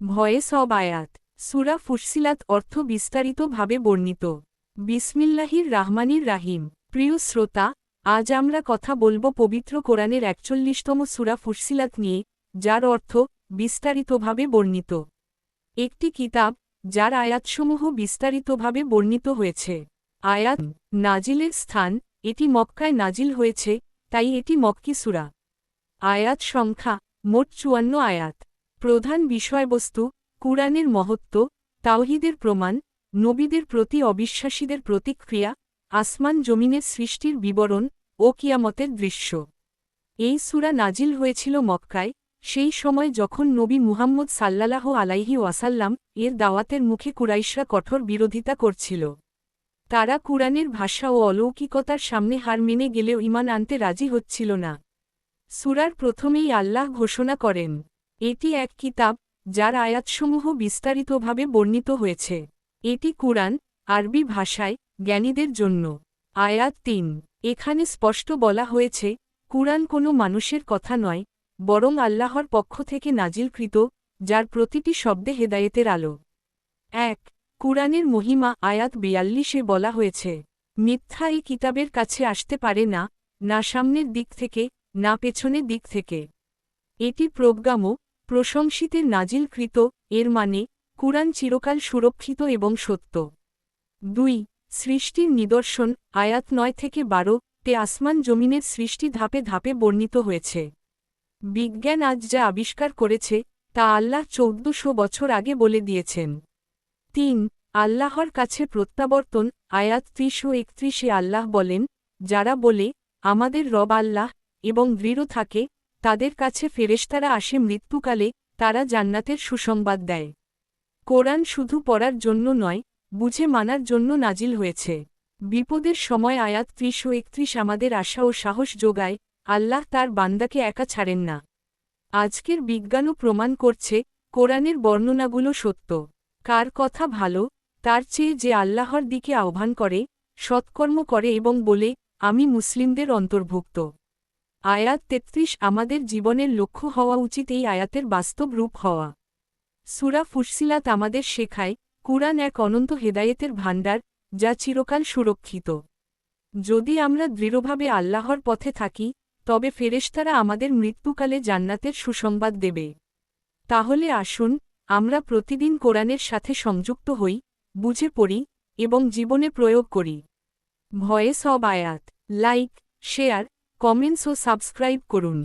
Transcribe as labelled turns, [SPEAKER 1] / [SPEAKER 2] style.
[SPEAKER 1] Voice of আয়াত সূরা ফুসসিলাত অর্থ বিস্তারিতভাবে বর্ণিত। বিসমিল্লাহির রাহমানির রাহিম। প্রিয় শ্রোতা, আজ আমরা কথা বলবো পবিত্র কোরআনের ৪১তম সূরা ফুসসিলাত নিয়ে, যার অর্থ বিস্তারিতভাবে বর্ণিত। একটি কিতাব যার আয়াতসমূহ বিস্তারিতভাবে বর্ণিত হয়েছে। আয়াত নাজিলের স্থান, এটি মক্কায় নাজিল হয়েছে, তাই এটি মক্কি সূরা। আয়াত সংখ্যা মোট ৫৪ আয়াত। প্রধান বিষয়বস্তু কুরআনের মহত্ব, তাওহীদের প্রমাণ, নবীদের প্রতি অবিশ্বাসীদের প্রতিক্রিয়া, আসমান জমিনের সৃষ্টির বিবরণ ও কিয়ামতের দৃশ্য। এই সূরা নাজিল হয়েছিল মক্কায়, সেই সময় যখন নবী মুহাম্মদ সাল্লাল্লাহু আলাইহি ওয়াসাল্লাম এর দাওয়াতের মুখে কুরাইশরা কঠোর বিরোধিতা করছিল। তারা কুরআনের ভাষা ও অলৌকিকতার সামনে হার মেনে গেলেও ঈমান আনতে রাজি হচ্ছিল না। সূরার প্রথমেই আল্লাহ ঘোষণা করেন, এটি এক কিতাব যার আয়াতসমূহ বিস্তারিতভাবে বর্ণিত হয়েছে। এটি কুরআন, আরবি ভাষায়, জ্ঞানীদের জন্য। আয়াত ৩। এখানে স্পষ্ট বলা হয়েছে, কুরআন কোনো মানুষের কথা নয়, বরং আল্লাহর পক্ষ থেকে নাজিলকৃত, যার প্রতিটি শব্দে হেদায়েতের আলো। ১। কুরআনের মহিমা আয়াত ৪২-এ বলা হয়েছে, মিথ্যা এই কিতাবের কাছে আসতে পারে না, না সামনের দিক থেকে, না পেছনের দিক থেকে। এটি প্রজ্ঞাময়, প্রশংসিতের নাজিলকৃত, এর মানে, কুরআন চিরকাল সুরক্ষিত এবং সত্য। ২। সৃষ্টির নিদর্শন আয়াত ৯-১২-তে আসমান জমিনের সৃষ্টি ধাপে ধাপে বর্ণিত হয়েছে। বিজ্ঞান আজ যা আবিষ্কার করেছে, তা আল্লাহ ১৪০০ বছর আগে বলে দিয়েছেন। ৩। আল্লাহর কাছে প্রত্যাবর্তন আয়াত ৩০ ও ৩১-এ আল্লাহ বলেন, যারা বলে, আমাদের রব আল্লাহ, এবং দৃঢ় থাকে, তাদের কাছে ফেরেশতারা আসে মৃত্যুকালে, তারা জান্নাতের সুসংবাদ দেয়। কোরআন শুধু পড়ার জন্য নয়, বুঝে মানার জন্য নাজিল হয়েছে। বিপদের সময় আয়াত ৩০ ও ৩১ আমাদের আশা ও সাহস যোগায়, আল্লাহ তার বান্দাকে একা ছাড়েন না। আজকের বিজ্ঞানও প্রমাণ করছে, কোরআনের বর্ণনাগুলো সত্য। কার কথা ভালো, তার চেয়ে যে আল্লাহর দিকে আহ্বান করে, সৎকর্ম করে এবং বলে, আমি মুসলিমদের অন্তর্ভুক্ত। আয়াত ৩৩ আমাদের জীবনের লক্ষ্য হওয়া উচিত এই আয়াতের বাস্তব রূপ হওয়া। সূরা ফুসসিলাত আমাদের শেখায়, কুরআন এক অনন্ত হেদায়েতের ভাণ্ডার, যা চিরকাল সুরক্ষিত। যদি আমরা দৃঢ়ভাবে আল্লাহর পথে থাকি, তবে ফেরেশতারা আমাদের মৃত্যুকালে জান্নাতের সুসংবাদ দেবে। তাহলে আসুন, আমরা প্রতিদিন কোরআনের সাথে সংযুক্ত হই, বুঝে পড়ি, এবং জীবনে প্রয়োগ করি। ভয়েস অব আয়াত লাইক, শেয়ার, কমেন্টস ও সাবস্ক্রাইব করুন।